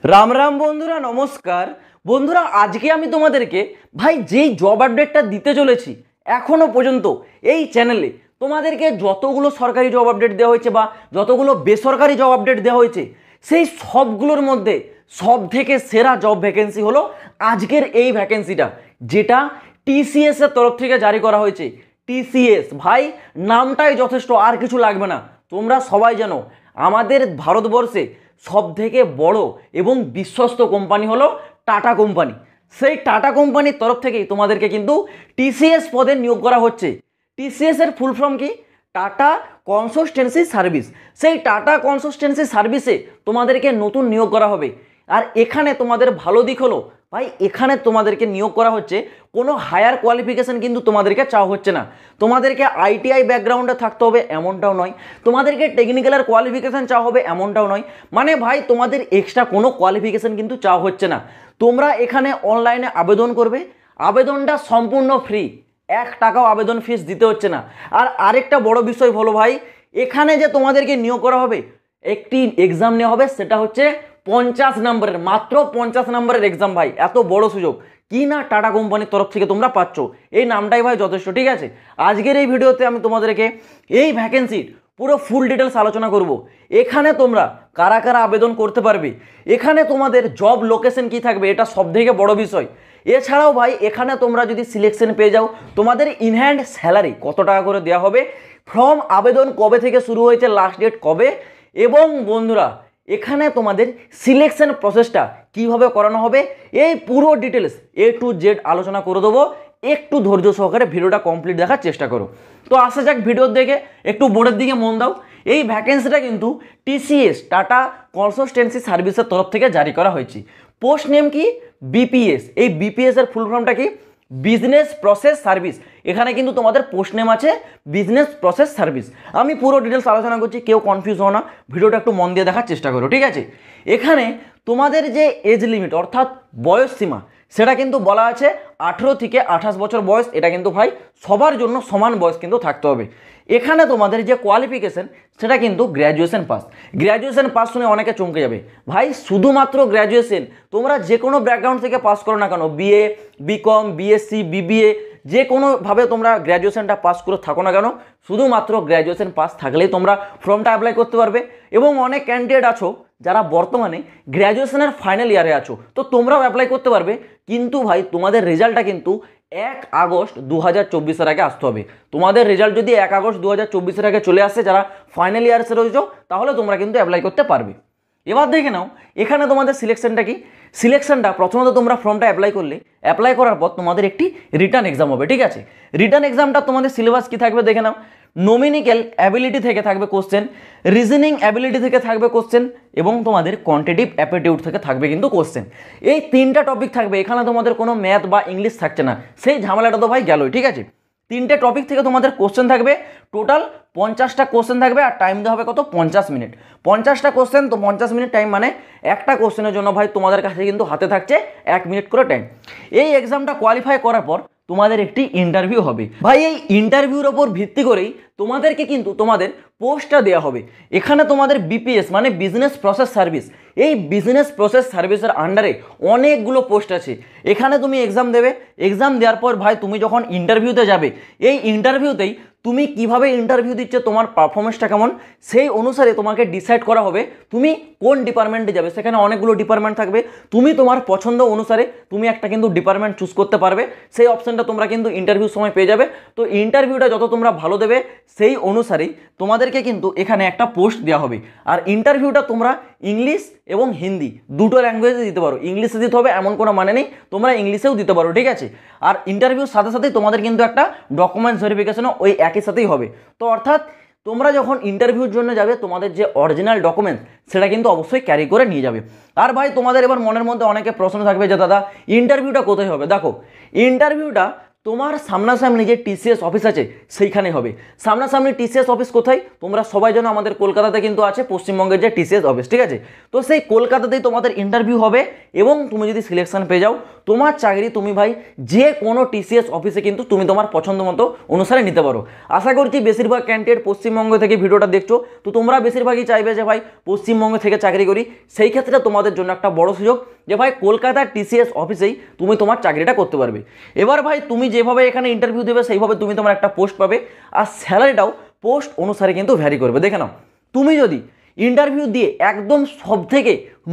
রাম রাম বন্ধুরা, নমস্কার বন্ধুরা। আজকে আমি তোমাদেরকে ভাই যেই জব আপডেটটা দিতে চলেছি, এখনো পর্যন্ত এই চ্যানেলে তোমাদেরকে যতগুলো সরকারি জব আপডেট দেওয়া হয়েছে বা যতগুলো বেসরকারি জব আপডেট দেওয়া হয়েছে, সেই সবগুলোর মধ্যে সব থেকে সেরা জব ভ্যাকেন্সি হলো আজকের এই ভ্যাকেন্সিটা, যেটা টিসিএস এর তরফ থেকে জারি করা হয়েছে। টিসিএস ভাই নামটাই যথেষ্ট, আর কিছু লাগবে না। তোমরা সবাই জানো আমাদের ভারতবর্ষে সব থেকে বড় এবং বিশ্বস্ত কোম্পানি হলো টাটা কোম্পানি। সেই টাটা কোম্পানির তরফ থেকেই তোমাদেরকে কিন্তু টিসিএস পদে নিয়োগ করা হচ্ছে। টিসিএস এর ফুল ফর্ম কি? Tata consultancy service. সেই টাটা কনসালটেন্সি সার্ভিসে তোমাদেরকে নতুন নিয়োগ করা হবে। আর এখানে তোমাদের ভালো দিক হলো ভাই, এখানে তোমাদেরকে নিয়োগ করা হচ্ছে, কোনো হায়ার কোয়ালিফিকেশন কিন্তু তোমাদেরকে চাওয়া হচ্ছে না। তোমাদেরকে আইটিআই ব্যাকগ্রাউন্ডে থাকতে হবে এমনটাও নয়, তোমাদেরকে টেকনিক্যালের কোয়ালিফিকেশান চাওয়া হবে এমনটাও নয়। মানে ভাই তোমাদের এক্সট্রা কোনো কোয়ালিফিকেশান কিন্তু চাওয়া হচ্ছে না। তোমরা এখানে অনলাইনে আবেদন করবে, আবেদনটা সম্পূর্ণ ফ্রি, 1 টাকাও আবেদন ফিস দিতে হচ্ছে না। আর আরেকটা বড় বিষয় হলো ভাই, এখানে যে তোমাদেরকে নিয়োগ করা হবে, একটি এক্সাম নেওয়া হবে, সেটা হচ্ছে 50 নম্বরের, মাত্র 50 নম্বরের এক্সাম। ভাই এত বড় সুযোগ কি না টাটা কোম্পানির তরফ থেকে তোমরা পাচ্ছ, এই নামটাই ভাই যথেষ্ট। ঠিক আছে, আজকের এই ভিডিওতে আমি তোমাদেরকে এই ভ্যাকেন্সির পুরো ফুল ডিটেলস আলোচনা করব। এখানে তোমরা কারা কারা আবেদন করতে পারবে, এখানে তোমাদের জব লোকেশন কি থাকবে, এটা সবথেকে বড় বিষয়। এছাড়াও ভাই এখানে তোমরা যদি সিলেকশন পেয়ে যাও, তোমাদের ইনহ্যান্ড স্যালারি কত টাকা করে দেওয়া হবে, ফর্ম আবেদন কবে থেকে শুরু হয়েছে, লাস্ট ডেট কবে, এবং বন্ধুরা এখানে তোমাদের সিলেকশন প্রসেসটা কিভাবে করানো হবে, এই পুরো ডিটেলস A to Z আলোচনা করে দেবো। একটু ধৈর্য সহকারে ভিডিওটা কমপ্লিট দেখার চেষ্টা করো। তো আসা যাক ভিডিওর দিকে, একটু বোর্ডের দিকে মন দাও। এই ভ্যাকেন্সিটা কিন্তু টিসিএস টাটা কনসালটেন্সি সার্ভিসের তরফ থেকে জারি করা হয়েছে। পোস্ট নেম কি? বিপিএস। এই বিপিএস এর ফুল ফর্মটা কি? Business process service. এখানে কিন্তু তোমাদের পোস্ট নেম আছে বিজনেস প্রসেস সার্ভিস। আমি পুরো ডিটেলস আলোচনা করছি, কেউ কনফিউজ হও না, ভিডিওটা একটু মন দিয়ে দেখার চেষ্টা করো। ঠিক আছে, এখানে তোমাদের যে এজ লিমিট অর্থাৎ বয়স সীমা, সেটা কিন্তু বলা আছে 18 থেকে 28 বছর বয়স। এটা কিন্তু ভাই সবার জন্য সমান বয়স কিন্তু থাকতে হবে। এখানে তোমাদের যে কোয়ালিফিকেশন, সেটা কিন্তু গ্র্যাজুয়েশন পাস। গ্র্যাজুয়েশন পাস শুনে অনেকে চমকে যাবে, ভাই শুধুমাত্র গ্র্যাজুয়েশন, তোমরা যে কোনো ব্যাকগ্রাউন্ড থেকে পাস করো না কেন, বিএ, বিকম, বিএসসি, বিবিএ, যে কোনোভাবে তোমরা গ্র্যাজুয়েশনটা পাস করে থাকো না কেন, শুধুমাত্র গ্র্যাজুয়েশন পাস থাকলেই তোমরা ফর্মটা অ্যাপ্লাই করতে পারবে। এবং অনেক ক্যান্ডিডেট আছো যারা বর্তমানে গ্র্যাজুয়েশনের ফাইনাল ইয়ারে আছো, তো তোমরাও অ্যাপ্লাই করতে পারবে। কিন্তু ভাই তোমাদের রেজাল্টটা কিন্তু 1 আগস্ট 2024 আগে আসতে হবে। তোমাদের রেজাল্ট যদি 1 আগস্ট 2024 আগে চলে আসে, যারা ফাইনাল ইয়ার্সে রয়েছো, তাহলে তোমরা কিন্তু অ্যাপ্লাই করতে পারবে। এবার দেখে নাও এখানে তোমাদের সিলেকশনটা কি। সিলেকশনটা প্রথমত তোমরা ফর্মটা অ্যাপ্লাই করলে, অ্যাপ্লাই করার পর তোমাদের একটি রিটার্ন এক্সাম হবে। ঠিক আছে, রিটার্ন এক্সামটা তোমাদের সিলেবাস কি থাকবে দেখে নাও। নমিনিক্যাল অ্যাবিলিটি থেকে থাকবে কোশ্চেন, রিজনিং অ্যাবিলিটি থেকে থাকবে কোশ্চেন, এবং তোমাদের কোয়ান্টিটিভ অ্যাপটিটিউড থেকে থাকবে কিন্তু কোশ্চেন। এই 3টা টপিক থাকবে, এখানে তোমাদের কোনো ম্যাথ বা ইংলিশ থাকছে না, সেই ঝামেলাটা তো ভাই গেলই। ঠিক আছে, 3টে টপিক থেকে তোমাদের কোশ্চেন থাকবে, টোটাল 50টা কোশ্চেন থাকবে, আর টাইম দেওয়া হবে কত? 50 মিনিট। 50টা কোশ্চেন তো 50 মিনিট টাইম, মানে একটা কোশ্চেনের জন্য ভাই তোমাদের কাছে কিন্তু হাতে থাকছে 1 মিনিট করে টাইম। এই এক্সামটা কোয়ালিফাই করার পর তোমাদের একটি ইন্টারভিউ হবে। ভাই এই ইন্টারভিউর ওপর ভিত্তি করেই তোমাদেরকে কিন্তু তোমাদের পোস্টটা দেওয়া হবে। এখানে তোমাদের বিপিএস মানে বিজনেস প্রসেস সার্ভিস, এই বিজনেস প্রসেস সার্ভিসের আন্ডারে অনেকগুলো পোস্ট আছে। এখানে তুমি এক্সাম দেবে, এক্সাম দেওয়ার পর ভাই তুমি যখন ইন্টারভিউতে যাবে, এই ইন্টারভিউতেই তুমি কিভাবে ইন্টারভিউ দিচ্ছে, তোমার পারফরমেন্সটা কেমন, সেই অনুসারে তোমাকে ডিসাইড করা হবে তুমি কোন ডিপার্টমেন্টে যাবে। সেখানে অনেকগুলো ডিপার্টমেন্ট থাকবে, তুমি তোমার পছন্দ অনুসারে তুমি একটা কিন্তু ডিপার্টমেন্ট চুজ করতে পারবে। সেই অপশানটা তোমরা কিন্তু ইন্টারভিউ সময় পেয়ে যাবে। তো ইন্টারভিউটা যত তোমরা ভালো দেবে, সেই অনুসারেই তোমাদেরকে কিন্তু এখানে একটা পোস্ট দেওয়া হবে। আর ইন্টারভিউটা তোমরা ইংলিশ এবং হিন্দি দুটো ল্যাঙ্গুয়েজে দিতে পারো। ইংলিশে দিতে হবে এমন কোনো মানে নেই, তোমরা ইংলিশেও দিতে পারো। ঠিক আছে, আর ইন্টারভিউর সাথে সাথেই তোমাদের কিন্তু একটা ডকুমেন্টস ভেরিফিকেশনও ওই একই সাথেই হবে। তো অর্থাৎ তোমরা যখন ইন্টারভিউর জন্য যাবে, তোমাদের যে অরিজিনাল ডকুমেন্টস, সেটা কিন্তু অবশ্যই ক্যারি করে নিয়ে যাবে। আর ভাই তোমাদের এবার মনের মধ্যে অনেকে প্রশ্ন থাকবে যে দাদা ইন্টারভিউটা কোথায় হবে। দেখো ইন্টারভিউটা তোমার সামনাসামনি যে টিসিএস অফিস আছে সেইখানে হবে। সামনাসামনি টিসিএস অফিস কোথায়? তোমরা সবাই জানো আমাদের কলকাতাতে কিন্তু আছে পশ্চিমবঙ্গের যে টিসিএস অফিস, ঠিক আছে? তো সেই কলকাতাতেই তোমাদের ইন্টারভিউ হবে এবং তুমি যদি সিলেকশন পেয়ে যাও তোমার চাকরি তুমি ভাই যে কোনো টিসিএস অফিসে কিন্তু তুমি তোমার পছন্দ মতো অনুসারে নিতে পারো। আশা করছি বেশিরভাগ ক্যান্ডিডেট পশ্চিমবঙ্গ থেকে ভিডিওটা দেখছো, তো তোমরা বেশিরভাগই চাইবে যে ভাই পশ্চিমবঙ্গ থেকে চাকরি করি। সেই ক্ষেত্রে তোমাদের জন্য একটা বড় সুযোগ যে ভাই কলকাতার টিসিএস অফিসেই তুমি তোমার চাকরিটা করতে পারবে। এবার ভাই তুমি যেভাবে এখানে ইন্টারভিউ দেবে সেইভাবে তুমি তোমার একটা পোস্ট পাবে, আর স্যালারিটাও পোস্ট অনুসারে কিন্তু ভ্যারি করবে। দেখে নাও, তুমি যদি ইন্টারভিউ দিয়ে একদম সব থেকে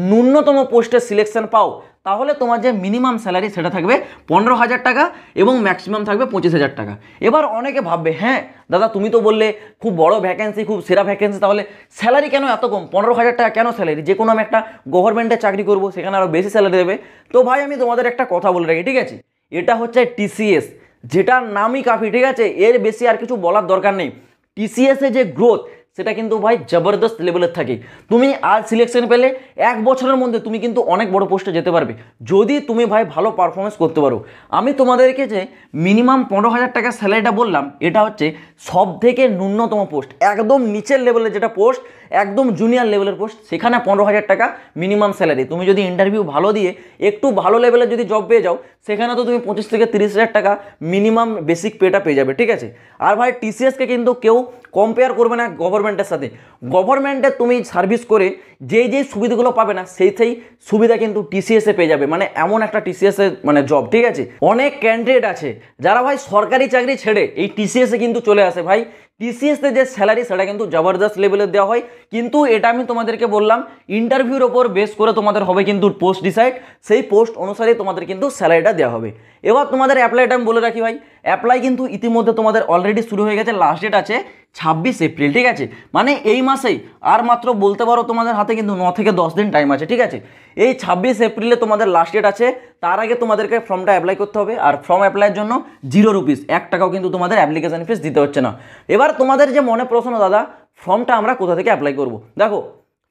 ন্যূনতম পোস্টের সিলেকশন পাও তাহলে তোমার যে মিনিমাম স্যালারি সেটা থাকবে 15,000 টাকা এবং ম্যাক্সিমাম থাকবে 25,000 টাকা। এবার অনেকে ভাববে, হ্যাঁ দাদা তুমি তো বললে খুব বড় ভ্যাকেন্সি, খুব সেরা ভ্যাকেন্সি, তাহলে স্যালারি কেন এত কম? 15,000 টাকা কেন স্যালারি? যে কোনো আমি একটা গভর্নমেন্টে চাকরি করবো, সেখানে আরও বেশি স্যালারি দেবে। তো ভাই আমি তোমাদের একটা কথা বলে রাখি, ঠিক আছে? এটা হচ্ছে টিসিএস, যেটার নামই কাফি, ঠিক আছে? এর বেশি আর কিছু বলার দরকার নেই। টিসিএসে যে গ্রোথ সেটা কিন্তু ভাই জবরদস্ত লেভেলের থাকে। তুমি আজ সিলেকশন পেলে 1 বছরের মধ্যে তুমি কিন্তু অনেক বড় পোস্টে যেতে পারবে যদি তুমি ভাই ভালো পারফরমেন্স করতে পারো। আমি তোমাদেরকে যে মিনিমাম 15,000 টাকা স্যালারিটা বললাম, এটা হচ্ছে সব থেকে ন্যূনতম পোস্ট, একদম নিচের লেভেলের যেটা পোস্ট, একদম জুনিয়র লেভেলের পোস্ট, সেখানে 15,000 টাকা মিনিমাম স্যালারি। তুমি যদি ইন্টারভিউ ভালো দিয়ে একটু ভালো লেভেলের যদি জব পেয়ে যাও সেখানে তো তুমি 25 থেকে 30,000 টাকা মিনিমাম বেসিক পেটা পেয়ে যাবে, ঠিক আছে? আর ভাই টিসিএসকে কিন্তু কেউ কম্পেয়ার করবে না গভর্নমেন্টের সাথে। গভর্নমেন্টে তুমি সার্ভিস করে যেই সুবিধাগুলো পাবে না সেই সুবিধা কিন্তু টিসিএসে পেয়ে যাবে। মানে এমন একটা টিসিএসের মানে জব, ঠিক আছে? অনেক ক্যান্ডিডেট আছে যারা ভাই সরকারি চাকরি ছেড়ে এই টিসিএসে কিন্তু চলে আসে। ভাই টিসিএসে যে স্যালারি সেটা কিন্তু জবরদস্ত লেভেলের দেওয়া হয়, কিন্তু এটা আমি তোমাদেরকে বললাম ইন্টারভিউর ওপর বেস করে তোমাদের হবে কিন্তু পোস্ট ডিসাইড, সেই পোস্ট অনুসারে তোমাদের কিন্তু স্যালারিটা দেওয়া হবে। এবার তোমাদের অ্যাপ্লাইটা আমি বলে রাখি ভাই, অ্যাপ্লাই কিন্তু ইতিমধ্যে তোমাদের অলরেডি শুরু হয়ে গেছে। লাস্ট ডেট আছে 26 এপ্রিল, ঠিক আছে? মানে এই মাসেই আর মাত্র বলতে পারো তোমাদের হাতে কিন্তু 9 থেকে 10 দিন টাইম আছে, ঠিক আছে? এই 26 এপ্রিলে তোমাদের লাস্ট ডেট আছে। তার আগে তোমাদেরকে ফর্মটা অ্যাপ্লাই করতে হবে, আর ফর্ম অ্যাপ্লাইয়ের জন্য 0 রুপিস, 1 টাকাও কিন্তু তোমাদের অ্যাপ্লিকেশন ফিস দিতে হচ্ছে না। এবার তোমাদের যে মনে প্রশ্ন, দাদা ফর্মটা আমরা কোথা থেকে অ্যাপ্লাই করব? দেখো,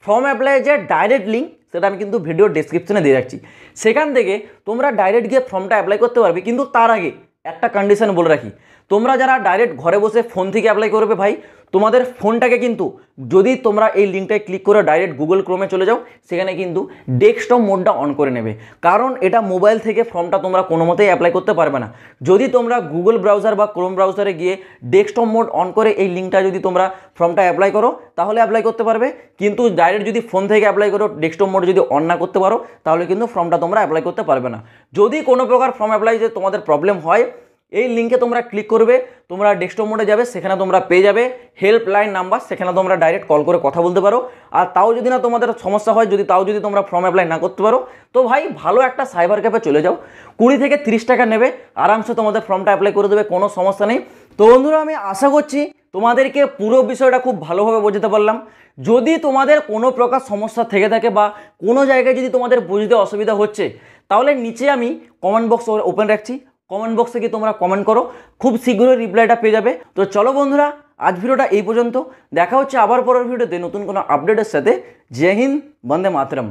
ফর্ম অ্যাপ্লাইয়ের যে ডাইরেক্ট লিঙ্ক সেটা আমি কিন্তু ভিডিও ডেসক্রিপশনে দিয়ে রাখছি, সেখান থেকে তোমরা ডাইরেক্ট গিয়ে ফর্মটা অ্যাপ্লাই করতে পারবে। কিন্তু তার আগে একটা কন্ডিশন বলে রাখি, তোমরা যারা ডাইরেক্ট ঘরে বসে ফোন থেকে অ্যাপ্লাই করবে ভাই, তোমাদের ফোনটাকে কিন্তু যদি তোমরা এই লিঙ্কটায় ক্লিক করে ডাইরেক্ট গুগল ক্রোমে চলে যাও, সেখানে কিন্তু ডেস্কটপ মোডটা অন করে নেবে, কারণ এটা মোবাইল থেকে ফর্মটা তোমরা কোনো মতেই অ্যাপ্লাই করতে পারবে না। যদি তোমরা গুগল ব্রাউজার বা ক্রোম ব্রাউজারে গিয়ে ডেস্কটপ মোড অন করে এই লিঙ্কটা যদি তোমরা ফর্মটা অ্যাপ্লাই করো তাহলে অ্যাপ্লাই করতে পারবে, কিন্তু ডাইরেক্ট যদি ফোন থেকে অ্যাপ্লাই করো, ডেস্কটপ মোড যদি অন না করতে পারো তাহলে কিন্তু ফর্মটা তোমরা অ্যাপ্লাই করতে পারবে না। যদি কোনো প্রকার ফর্ম অ্যাপ্লাই যে তোমাদের প্রবলেম হয়, এই লিঙ্কে তোমরা ক্লিক করবে, তোমরা ডেস্কটপ মোডে যাবে, সেখানে তোমরা পেয়ে যাবে হেল্পলাইন নাম্বার, সেখানে তোমরা ডাইরেক্ট কল করে কথা বলতে পারো। আর তাও যদি না তোমাদের সমস্যা হয়, যদি তোমরা ফর্ম অ্যাপ্লাই না করতে পারো, তো ভাই ভালো একটা সাইবার ক্যাফে চলে যাও, 20 থেকে 30 টাকা নেবে, আরামসে তোমাদের ফর্মটা অ্যাপ্লাই করে দেবে, কোনো সমস্যা নেই। তো বন্ধুরা আমি আশা করছি তোমাদেরকে পুরো বিষয়টা খুব ভালোভাবে বোঝাতে পারলাম। যদি তোমাদের কোনো প্রকার সমস্যা থেকে থাকে বা কোনো জায়গায় যদি তোমাদের বুঝতে অসুবিধা হচ্ছে, তাহলে নিচে আমি কমেন্ট বক্স ওপেন রাখছি, কমেন্ট বক্সে গিয়ে তোমরা কমেন্ট করো, খুব শীঘ্রই রিপ্লাইটা পেয়ে যাবে। তো চলো বন্ধুরা, আজ ভিডিওটা এই পর্যন্ত, দেখা হচ্ছে আবার পরের ভিডিওতে নতুন কোনো আপডেটের সাথে। জয় হিন্দ, বন্দে মাতরম।